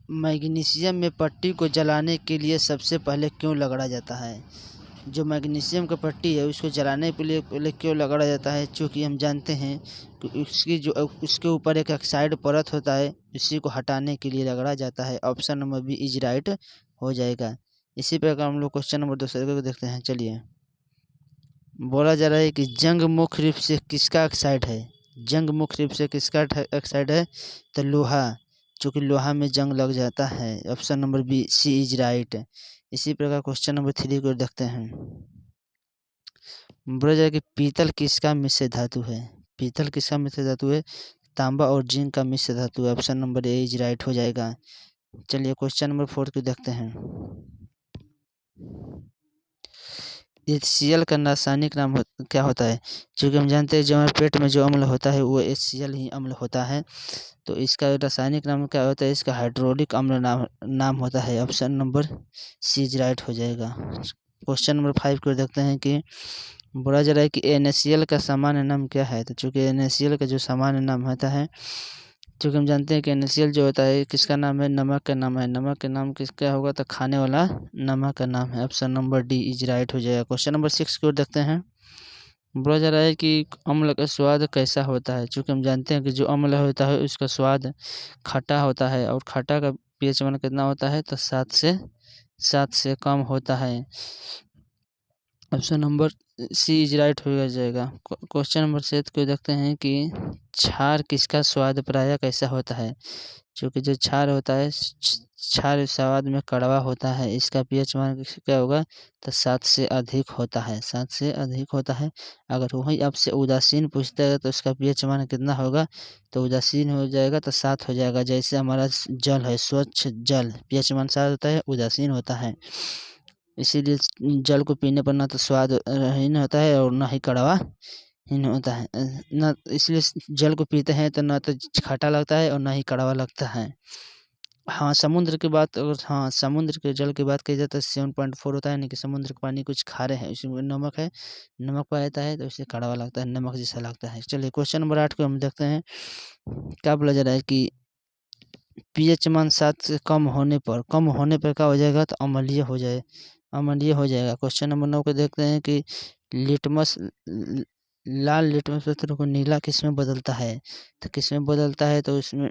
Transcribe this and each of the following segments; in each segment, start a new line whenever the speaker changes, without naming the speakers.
Magnesium में पट्टी को जलाने के लिए सबसे पहले क्यों रगड़ा जाता है? जो मैग्नीशियम का पट्टी है उसको जलाने के लिए पहले क्यों रगड़ा जाता है? चूँकि हम जानते हैं कि उसके ऊपर एक ऑक्साइड परत होता है, इसी को हटाने के लिए रगड़ा जाता है। Option number B is right हो जाएगा। इसी प्रकार हम लोग क्वेश्चन नंबर दूसरे को देखते हैं। चलिए, बोला जा रहा है कि जंग मुख्य रूप से किसका ऑक्साइड है? जंग मुख्य रूप से किसका ऑक्साइड है? तो लोहा, चूँकि लोहा में जंग लग जाता है। Option number B C is right. इसी प्रकार क्वेश्चन नंबर 3 को देखते हैं। बोला जाए कि पीतल किसका मिश्र धातु है? पीतल किसका मिश्र धातु है? तांबा और जिंक का मिश्र धातु है। Option number A is right हो जाएगा। चलिए क्वेश्चन नंबर 4 को देखते हैं। HCl का रासायनिक नाम क्या होता है? क्योंकि हम जानते हैं जो हमारे पेट में जो अम्ल होता है वो HCl ही अम्ल होता है। तो इसका रासायनिक नाम क्या होता है? इसका हाइड्रोलिक अम्ल नाम होता है। Option number C is right हो जाएगा। क्वेश्चन नंबर 5 को देखते हैं कि बोला जा रहा है कि NaCl का सामान्य नाम क्या है? तो चूँकि NaCl का जो सामान्य नाम होता है, चूँकि हम जानते हैं कि NaCl जो होता है किसका नाम है? नमक का नाम है। नमक का नाम किसका होगा? तो खाने वाला नमक का नाम है। Option number D is right हो जाएगा। क्वेश्चन नंबर 6 को देखते हैं। बोला जा रहा है कि अम्ल का स्वाद कैसा होता है? चूँकि हम जानते हैं कि जो अम्ल होता है उसका स्वाद खट्टा होता है और खट्टा का pH मान कितना होता है? तो 7 से कम होता है। Option number C is right हो जाएगा। क्वेश्चन नंबर 7 को देखते हैं कि क्षार किसका स्वाद प्रायः कैसा होता है? क्योंकि जो क्षार होता है क्षार स्वाद में कड़वा होता है। इसका pH मान क्या होगा? तो 7 से अधिक होता है। 7 से अधिक होता है। अगर वही आपसे उदासीन पूछता है तो उसका pH मान कितना होगा? तो उदासीन हो जाएगा तो 7 हो जाएगा। जैसे हमारा जल है, स्वच्छ जल pH मान 7 होता है, उदासीन होता है। इसीलिए जल को पीने पर ना तो स्वादहीन होता है और ना ही कड़वा हीन होता है। ना इसलिए जल को पीते हैं तो ना तो खट्टा लगता है और ना ही कड़वा लगता है। हाँ, समुद्र के जल की बात की जाए तो 7.4 होता है, यानी कि समुद्र का पानी कुछ खारे है, इसमें नमक है, नमक पाया जाता है तो इससे कड़वा लगता है, नमक जैसा लगता है। चलिए क्वेश्चन नंबर 8 को हम देखते हैं। क्या बोला जा रहा है कि pH मान 7 से कम होने पर क्या हो जाएगा? तो अम्लीय हो जाएगा। क्वेश्चन नंबर 9 को देखते हैं कि लाल लिटमस पत्र को नीला किस में बदलता है? तो किस में बदलता है? तो इसमें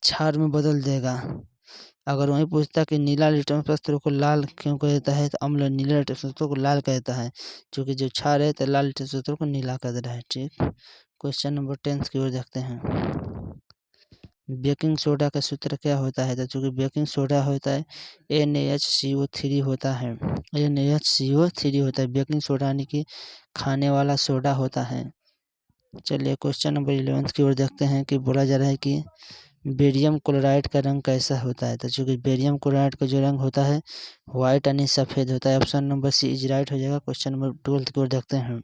क्षार में बदल देगा। अगर वही पूछता कि नीला लिटमस पत्र को लाल क्यों कहता है? तो अम्ल नीला लिटमस पत्र को लाल कहता है, क्योंकि जो क्षार है तो लाल लिटमस पत्र को नीला कर दे रहा है। ठीक, क्वेश्चन नंबर 10 की ओर देखते हैं। बेकिंग सोडा का सूत्र क्या होता है? तो चूँकि बेकिंग सोडा होता है NaHCO3 होता है। NaHCO3 होता है। बेकिंग सोडा यानी कि खाने वाला सोडा होता है। चलिए क्वेश्चन नंबर 11 की ओर देखते हैं कि बोला जा रहा है कि बेरियम क्लोराइड का रंग कैसा होता है? तो चूँकि बेरियम क्लोराइड का जो रंग होता है व्हाइट यानी सफ़ेद होता है। Option number C is right हो जाएगा। क्वेश्चन नंबर 12 की ओर देखते हैं।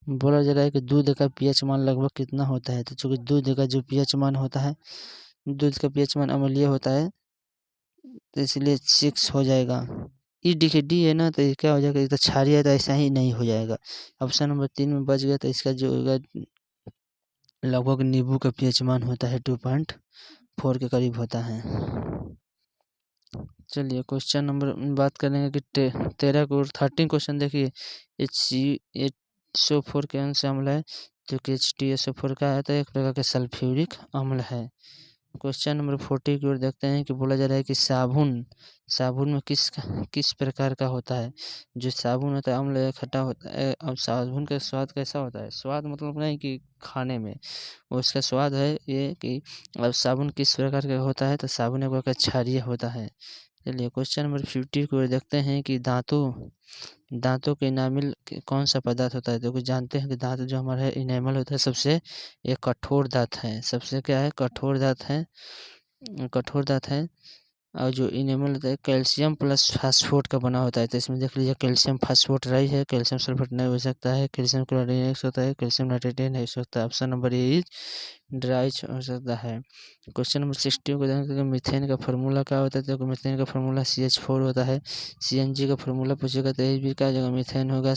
बोला जा रहा है कि दूध का pH मान लगभग कितना होता है? तो चूँकि दूध का जो pH मान होता है, दूध का pH मान अम्लीय होता है, तो इसलिए 6 हो जाएगा। देखिए डी है ना, तो ये क्या हो जाएगा? ये तो क्षारीय है तो ऐसा ही नहीं हो जाएगा। ऑप्शन नंबर 3 में बच गया, तो इसका जो होगा लगभग नींबू का pH मान होता है 2.4 के करीब होता है। चलिए क्वेश्चन नंबर बात करेंगे कि 13 क्वेश्चन देखिए। HCHO4 के अंश अम्ल है, जो कि HTSO4 का है, तो एक प्रकार का सल्फ्यूरिक अम्ल है। क्वेश्चन नंबर 40 की ओर देखते हैं कि बोला जा रहा है कि साबुन में किस प्रकार का होता है? जो साबुन होता है अम्ल या खट्टा होता है। अब साबुन का स्वाद कैसा होता है? स्वाद मतलब नहीं कि खाने में, उसका स्वाद है ये कि अब साबुन किस प्रकार का होता है? तो साबुन एक प्रकार का क्षारीय होता है। चलिए क्वेश्चन नंबर 50 को देखते हैं कि दांतों के इनामिल कौन सा पदार्थ होता है? तो कुछ जानते हैं कि दांत जो हमारा है इनेमल होता है, सबसे एक कठोर दांत है। सबसे क्या है? कठोर दांत है। और जो इनेमल होता है कैल्शियम प्लस फास्फोट का बना होता है। तो इसमें देख लीजिए कैल्शियम फास्फोट राइट है, कैल्शियम सल्फेट नहीं हो सकता है, कैल्शियम क्लोराइड हो सकता है, कैल्शियम नाइट्रेट नहीं हो सकता है। ऑप्शन नंबर ए इज ड्राइच हो सकता है। क्वेश्चन नंबर 60 को देखेंगे मीथेन का फार्मूला क्या होता है? तो मीथेन का फार्मूला CH4 होता है। CNG का फार्मूला पूछेगा तो ये भी क्या जगह मीथेन होगा।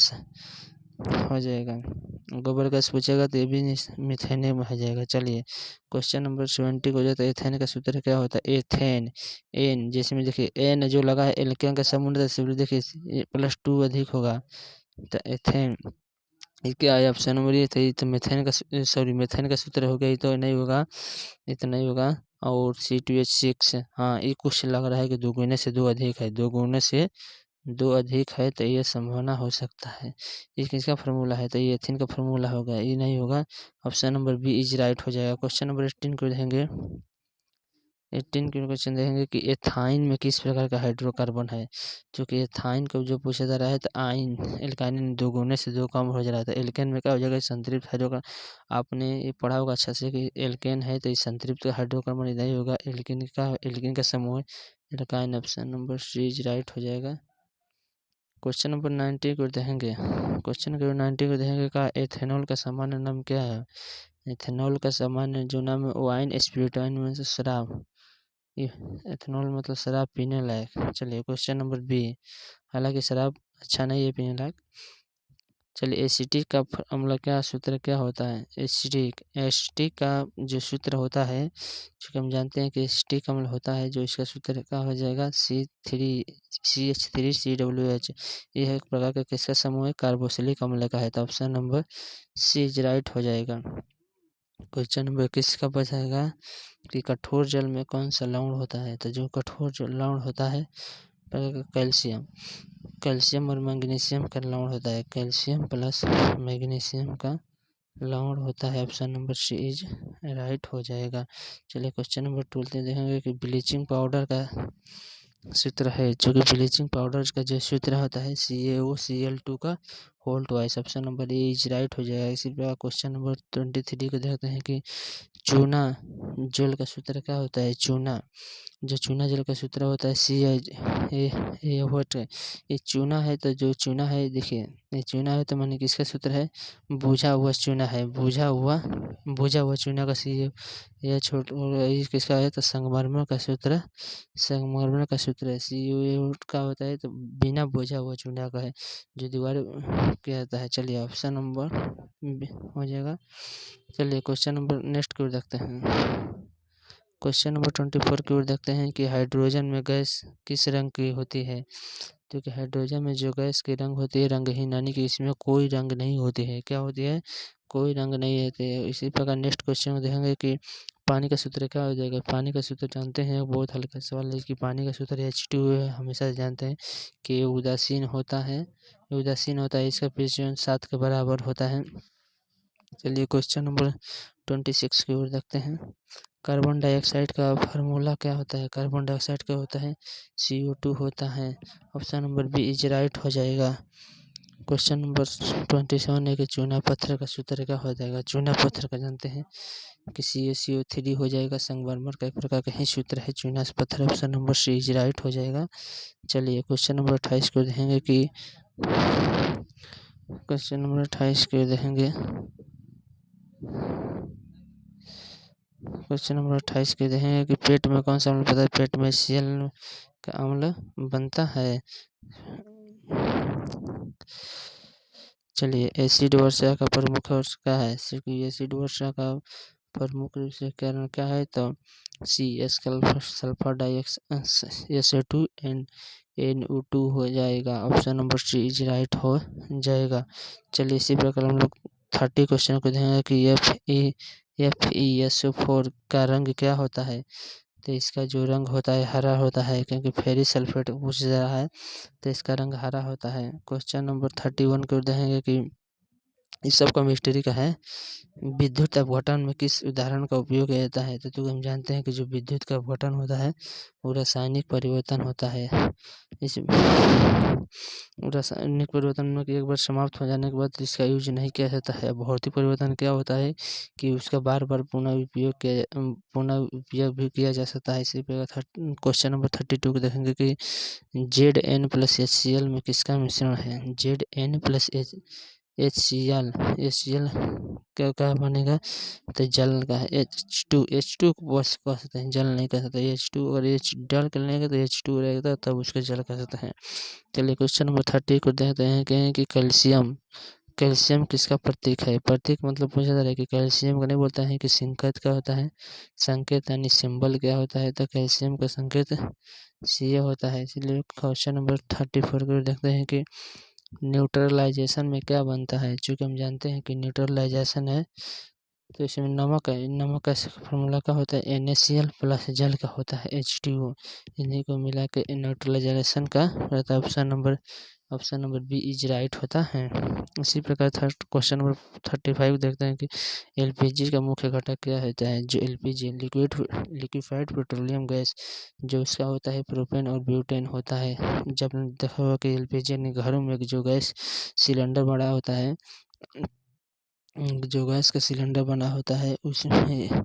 हो जाएगा। गोबर गैस पूछेगा तो ये भी मीथेन में हो जाएगा। चलिए क्वेश्चन नंबर 70 हो जाता है। एथेन का सूत्र क्या होता है? एथेन एन, जिसमें देखिए एन जो लगा है एल्केन का समुद्र, देखिए +2 अधिक होगा तो एथेन। ये क्या है? ऑप्शन नंबर ये था। तो मेथेन का मेथेन का सूत्र हो गया। ये तो नहीं होगा, ये तो नहीं होगा। और C2H6, हाँ ये कुछ लग रहा है कि 2 गुने से 2 अधिक है, 2 गुने से 2 अधिक है तो ये संभावना हो सकता है। ये किसका फार्मूला है? तो ये एथिन का फार्मूला होगा, ये नहीं होगा। Option number B is right हो जाएगा। क्वेश्चन नंबर 18 को देखेंगे। 18 के क्वेश्चन देखेंगे कि एथाइन में किस प्रकार का हाइड्रोकार्बन है। चूंकि एथाइन को जो पूछा जा रहा है तो आइन एल्काइन 2 गुने से 2 कम हो जा रहा था। एल्केन में क्या हो जाएगा? संतृप्त हाइड्रोकार्बन। आपने ये पढ़ा होगा अच्छा से कि एल्केन है तो ये संतृप्त हाइड्रोकार्बन नहीं होगा, एल्किन का समूह alkyne. Option number C is right हो जाएगा। क्वेश्चन नंबर 90 को देखेंगे। क्वेश्चन नंबर 90 को देखेंगे का एथेनॉल का सामान्य नाम क्या है? एथेनॉल का सामान्य जो नाम है वाइन स्पिरिट, वाइन में से शराब, एथेनॉल मतलब शराब पीने लायक। चलिए क्वेश्चन नंबर बी, हालांकि शराब अच्छा नहीं है पीने लायक। चलिए एसिटिक का अम्ल क्या सूत्र क्या होता है? एसिटिक का जो सूत्र होता है, क्योंकि हम जानते हैं कि एसिटिक अम्ल होता है, जो इसका सूत्र क्या हो जाएगा? CH3CWH। यह एक प्रकार का किसका समूह है? कार्बोक्सिलिक अम्ल का है। तो option number C is right हो जाएगा। क्वेश्चन नंबर 21 का बचाएगा कि कठोर जल में कौन सा लवण होता है? तो जो कठोर जल लवण होता है कैल्शियम, कैल्शियम और मैग्नीशियम का लवण होता है। कैल्शियम प्लस मैग्नीशियम का लवण होता है। Option number C is right हो जाएगा। चलिए क्वेश्चन नंबर 12 देखेंगे कि ब्लीचिंग पाउडर का सूत्र है, जो कि ब्लीचिंग पाउडर का जो सूत्र होता है CaOCl2 का whole twice. Option number A is right हो जाएगा। इसी प्रकार क्वेश्चन नंबर 23 को देखते हैं कि चूना जल का सूत्र क्या होता है? चूना, जो चूना जल का सूत्र होता है ये चूना है। तो जो चूना है देखिए, ये चूना है तो माने किसका सूत्र है? बुझा हुआ चूना है, बुझा हुआ चूना का यह किसका है? तो संगमरमर का सूत्र, संगमरमर का सूत्र है। CuO का होता है तो बिना बुझा हुआ चूना का है, जो दीवार क्या होता है। चलिए ऑप्शन नंबर हो जाएगा। चलिए क्वेश्चन नंबर नेक्स्ट की ओर देखते हैं। क्वेश्चन नंबर 24 की ओर देखते हैं कि हाइड्रोजन में गैस किस रंग की होती है? क्योंकि हाइड्रोजन में जो गैस की रंग होती है रंगहीन, यानी कि इसमें कोई रंग नहीं होती है। क्या होती है? कोई रंग नहीं होते है। इसी प्रकार नेक्स्ट क्वेश्चन में देखेंगे कि पानी का सूत्र क्या हो जाएगा? पानी का सूत्र जानते हैं, बहुत हल्का सवाल है कि पानी का सूत्र H2 है। हमेशा जानते हैं कि ये उदासीन होता है, इसका पीएच 7 के बराबर होता है। चलिए क्वेश्चन नंबर 26 की ओर देखते हैं। कार्बन डाइऑक्साइड का फार्मूला क्या होता है? कार्बन डाइऑक्साइड क्या होता है? CO2 होता है। Option number B is right हो जाएगा। क्वेश्चन नंबर 27 है कि चूना पत्थर का सूत्र क्या हो जाएगा? चूना पत्थर का जानते हैं कि CaCO3 हो जाएगा। संगमरमर का एक प्रकार का ही सूत्र है चूना पत्थर। Option number C is right हो जाएगा। चलिए क्वेश्चन नंबर 28 को देखेंगे कि क्वेश्चन नंबर 28 को देखेंगे। क्वेश्चन नंबर 28 के देखेंगे कि पेट में कौन सा अम्ल बनता है? पेट में HCl का अम्ल बनता है। चलिए एसिड वर्षा का प्रमुख वर्ष क्या है? एसिड वर्षा का प्रमुख रूप से कारण क्या है? तो CS sulphur dioxide SO2 and NO2 हो जाएगा। Option number C is right हो जाएगा। चलिए इसी प्रकार हम लोग 30 क्वेश्चन को देखेंगे कि FeSO4 का रंग क्या होता है? तो इसका जो रंग होता है हरा होता है, क्योंकि फेरिक सल्फेट पूछ रहा है तो इसका रंग हरा होता है। क्वेश्चन नंबर 31 को देखेंगे कि इस सब का मिस्ट्री का है। विद्युत अपघटन में किस उदाहरण का उपयोग किया जाता है? तो हम जानते हैं कि जो विद्युत का अपघटन होता है वो रासायनिक परिवर्तन होता है। इस रासायनिक परिवर्तन में एक बार समाप्त हो जाने के बाद इसका यूज नहीं किया जाता है। भौतिक परिवर्तन क्या होता है कि उसका बार बार पुनः उपयोग भी किया जा सकता है। इसी प्रकार क्वेश्चन नंबर 32 को देखेंगे कि Zn+HCl में किसका मिश्रण है? Zn+HCl क्या बनेगा? तो जल का है। H2 को बस कह सकते हैं, जल नहीं कह सकते। H2 अगर H डाल कर लेंगे तो H2 रहेगा, तब उसको जल कह सकते हैं। चलिए क्वेश्चन नंबर 30 को देखते हैं कि कैल्शियम कैल्शियम किसका प्रतीक है? प्रतीक मतलब पूछा जा रहा है कि कैल्शियम का नहीं बोलता है कि संकेत क्या होता है, संकेत यानी सिंबल क्या होता है, तो कैल्शियम का संकेत सी होता है। इसलिए क्वेश्चन नंबर 34 को देखते हैं कि न्यूट्रलाइजेशन में क्या बनता है। चूँकि हम जानते हैं कि न्यूट्रलाइजेशन है तो इसमें नमक है, नमक का फॉर्मूला क्या होता है, NaCl प्लस जल का होता है H2O। इन्हीं को मिला के न्यूट्रलाइजेशन का रहता है। Option number B is right होता है। इसी प्रकार थर्ड क्वेश्चन नंबर 35 देखते हैं कि एलपीजी का मुख्य घटक क्या होता है। जो एलपीजी लिक्विफाइड पेट्रोलियम गैस जो उसका होता है प्रोपेन और ब्यूटेन होता है। जब देखा होगा कि एलपीजी ने घरों में जो गैस सिलेंडर बड़ा होता है, जो गैस का सिलेंडर बना होता है उसमें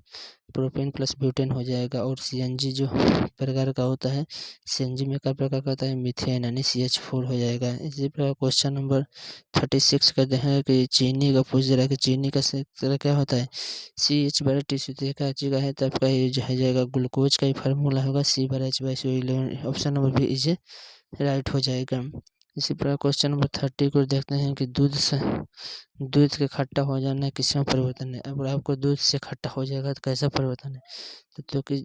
प्रोपेन प्लस ब्यूटेन हो जाएगा। और सीएनजी जो प्रकार का होता है, सीएनजी में क्या प्रकार का होता है, मीथेन यानी CH4 हो जाएगा। इसी प्रकार क्वेश्चन नंबर 36 कहते हैं कि चीनी का पूछ रहा है कि चीनी का तरह क्या होता है, CH/T का चीज़ है तब का ये हो जाएगा। ग्लूकोज का ही फार्मूला होगा C/H/11। Option number B is right हो जाएगा। इसी प्रकार क्वेश्चन नंबर 30 को देखते हैं कि दूध के खट्टा हो जाना किसमें परिवर्तन है। अगर आपको दूध से खट्टा हो जाएगा तो कैसा परिवर्तन है, तो क्योंकि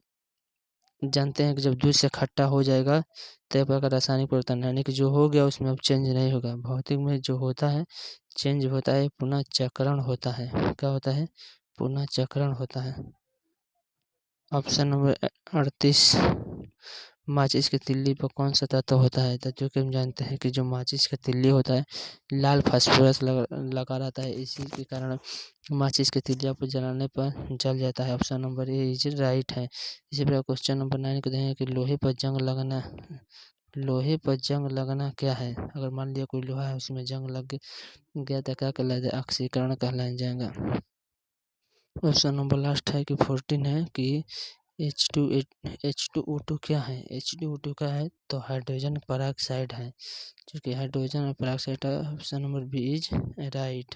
जानते हैं कि जब दूध से खट्टा हो जाएगा तो प्रकार का रासायनिक परिवर्तन यानी कि जो हो गया उसमें अब चेंज नहीं होगा। भौतिक में जो होता है चेंज होता है, पुनः चक्रण होता है। क्या होता है, पुनः चक्रण होता है। ऑप्शन नंबर 38, माचिस की तिल्ली पर कौन सा तत्व होता है। तो कि हम जानते हैं कि जो माचिस का तिल्ली होता है लाल फास्फोरस लगा रहता है, इसी के कारण माचिस के तिलिया पर जलाने पर जल जाता है। Option number A is right है। इसी प्रकार क्वेश्चन नंबर 9 को देखें कि लोहे पर जंग लगना क्या है। अगर मान लिया कोई लोहा है उसमें जंग लग गया तो क्या कहलाएगा, ऑक्सीकरण कहलाया जाएगा। ऑप्शन नंबर लास्ट है कि 14 है कि H2O2 क्या है। H2O2 क्या है, तो हाइड्रोजन पेरोक्साइड है, क्योंकि हाइड्रोजन और peroxide. Option number B is right.